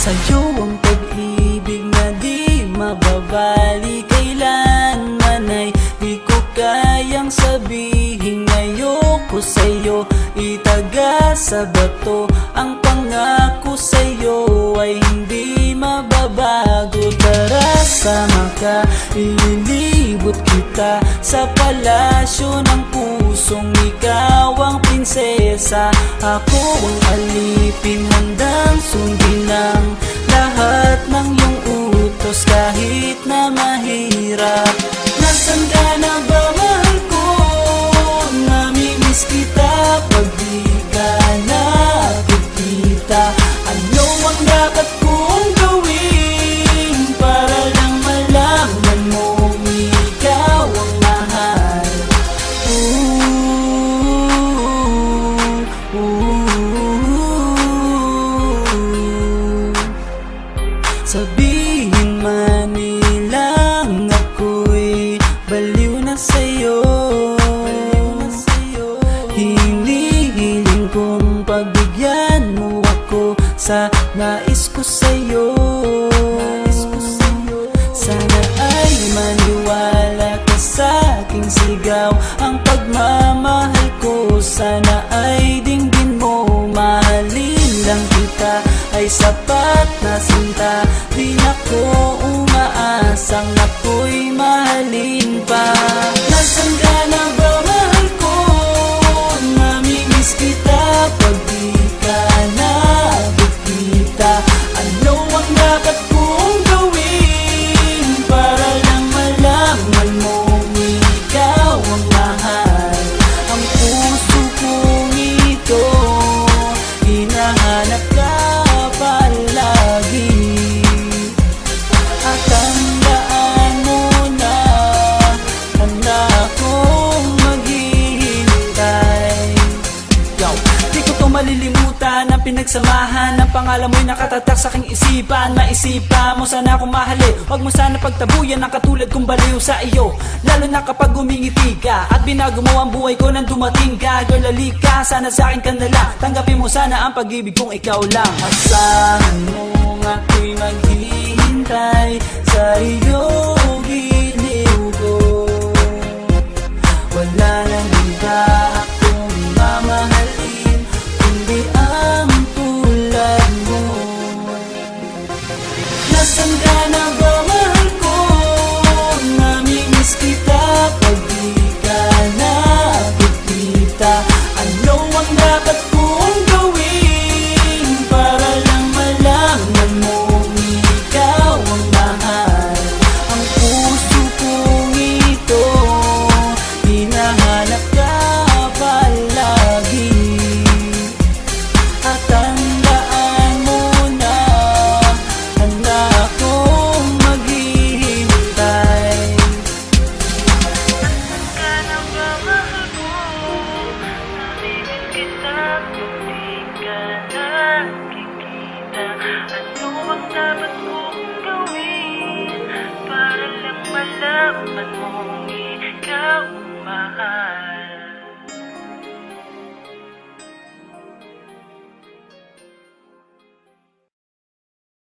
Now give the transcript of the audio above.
Sa'yo ang pag-ibig na di mababali, kailanman ay di ko kayang sabihin. Ayoko sa'yo itaga sa bato, ang pangako sa'yo ay hindi mababago. Tara, sama ka, ililibot kita sa palasyo ng pusong ikaw ang prinsesa. Ako ang alipin, handang sundin ng lahat ng iyong utos kahit na mahirap. Nasaan ka na ba, mahal ko? Namimiss kita pag di ka nakikita. Ano ang dapat kong gawin para lang malaman mo ikaw ang mahal? Sabihin man nilang ako'y baliw na sa'yo, hinihiling kong pagbigyan mo ako sa nais ko sa'yo. Sana ay maniwala ka sa aking sigaw, ang pagmamahal ko sana ay dinggin mo. Mahalin lang kita ay sapat na sinta, di na ko umaasang ako'y mahalin pa. Nasaan ka na ba, mahal ko? Namimiss kita pag di ka nakikita. Ano ang dapat kong gawin para lang malaman mo ikaw ang mahal? Ang puso kong ito hinahanap ka palagi, at tandaan mo na handa akong maghihintay. Yo, di ko to malilimutan ang pinagsamahan, ang pangalan mo'y nakatatak sa aking isipan. Maisipan mo sana akong mahalin, wag mo sana pagtabuyan ang katulad kong baliw sa iyo. Lalo na kapag umingiti ka at binago mo ang buhay ko nang dumating ka. Girl, halika, sana sa akin ka na lang, tanggapin mo sana ang pag-ibig kong ikaw lang. Asahan mo ako'y maghihintay sa iyo, giliw ko. Wala